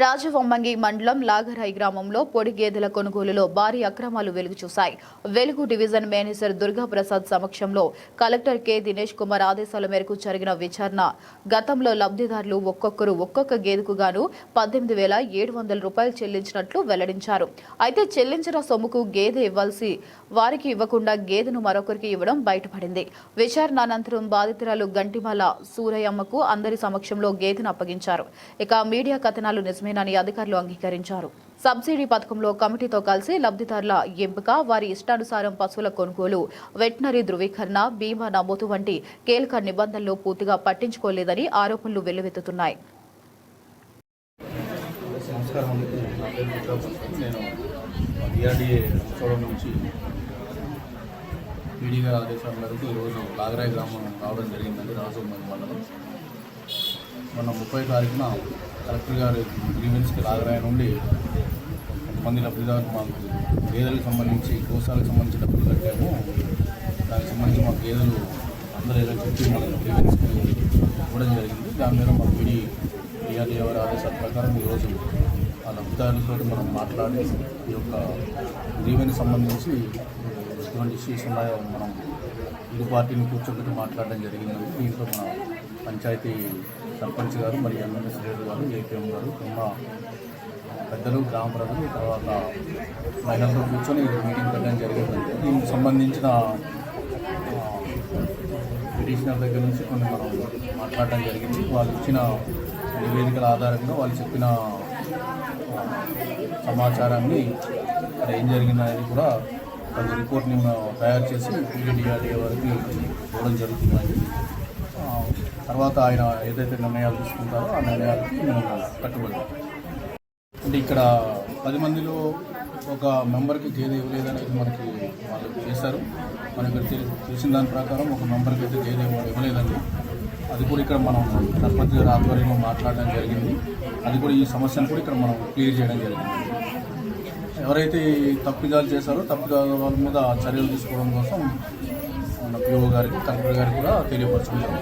రాజవొమ్మంగి మండలం లాగరాయి గ్రామంలో పొడి గేదెల కొనుగోలులో భారీ అక్రమాలు వెలుగు చూశాయి. వెలుగు డివిజన్ మేనేజర్ దుర్గాప్రసాద్ సమక్షంలో కలెక్టర్ కె దినేష్ కుమార్ ఆదేశాల మేరకు జరిగిన విచారణ. గతంలో లబ్ధిదారులు ఒక్కొక్కరు ఒక్కొక్క గేదెకు గాను 18,700 రూపాయలు చెల్లించినట్లు వెల్లడించారు. అయితే చెల్లించిన సొమ్ముకు గేదె ఇవ్వాల్సి వారికి ఇవ్వకుండా గేదెను మరొకరికి ఇవ్వడం బయటపడింది. విచారణ అనంతరం బాధితురాలు గంటిమాల సూరయ్యమ్మకు అందరి సమక్షంలో గేదెను అప్పగించారు. ఇక మీడియా కథనాలు నిజమేనని అధికారులు అంగీకరించారు. సబ్సిడీ పథకంలో కమిటీతో కలిసి లబ్ధిదారుల ఎంపిక, వారి ఇష్టానుసారం పశువుల కొనుగోలు, వెటనరీ ధృవీకరణ, బీమా నమోదు వంటి కీలక నిబంధనలు పూర్తిగా పట్టించుకోలేదని ఆరోపణలు వెల్లువెత్తుతున్నాయి. పీడీగా ఆదేశాల మేరకు ఈరోజు లాగరాయి గ్రామం రావడం జరిగిందండి. రాజవొమ్మంగి మండలం మొన్న 30 తారీఖున కలెక్టర్ గారి గ్రీవెన్స్కి లాగరాయి నుండి కొంతమంది లబ్ధిదారులు మాకు గేదెలకు సంబంధించి గోశాలకు సంబంధించి డబ్బులు కట్టాము, దానికి సంబంధించి మా గేదెలు అందరూ ఏదో చెప్పి మనకి గ్రీవెన్స్కి ఇవ్వడం జరిగింది. దాని మీద మా పీడీ వారి ఆదేశాల ప్రకారం ఈరోజు ఆ లబ్ధిదారులతో మనం మాట్లాడి ఈ యొక్క గ్రీవెన్స్ సంబంధించి ఎటువంటి ఇష్యూస్ ఉన్నాయో మనం ఇరు పార్టీని కూర్చోబెట్టి మాట్లాడడం జరిగింది. దీంట్లో మన పంచాయతీ సర్పంచ్ గారు, మరి ఎమ్మెల్యే శ్రేణులు గారు, ఏపీఎం గారు, ఉన్న పెద్దలు, గ్రామ ప్రజలు, తర్వాత మహిళలతో కూర్చొని మీటింగ్ పెట్టడం జరిగిందంటే దీనికి సంబంధించిన పిటిషనర్ దగ్గర నుంచి కొన్ని మనం మాట్లాడడం జరిగింది. వాళ్ళు ఇచ్చిన నివేదికల ఆధారంగా వాళ్ళు చెప్పిన సమాచారాన్ని అక్కడ ఏం జరిగిందనేది కూడా కొంత రిపోర్ట్ని తయారు చేసి పీడీఆర్డీఏ వారికి ఇవ్వడం జరుగుతుందండి. తర్వాత ఆయన ఏదైతే నిర్ణయాలు తీసుకుంటారో ఆ నిర్ణయాలకి మేము కట్టుబడి. అంటే ఇక్కడ 10 మందిలో ఒక మెంబర్కి గేదె ఇవ్వలేదనేది మనకి వాళ్ళు చేశారు. మనకి తెలిసిన దాని ప్రకారం ఒక మెంబర్కి అయితే గేదె ఇవ్వలేదండి. అది కూడా ఇక్కడ మనం సర్పంచ్ గారి ఆధ్వర్యంలో మాట్లాడడం జరిగింది. అది కూడా ఈ సమస్యను కూడా ఇక్కడ మనం క్లియర్ చేయడం జరిగింది. ఎవరైతే తప్పిదాలు చేశారో తప్పిదాల వాళ్ళ మీద చర్యలు తీసుకోవడం కోసం మన పిఓ గారికి, కలెక్టర్ గారికి కూడా తెలియపరచుకుంటారు.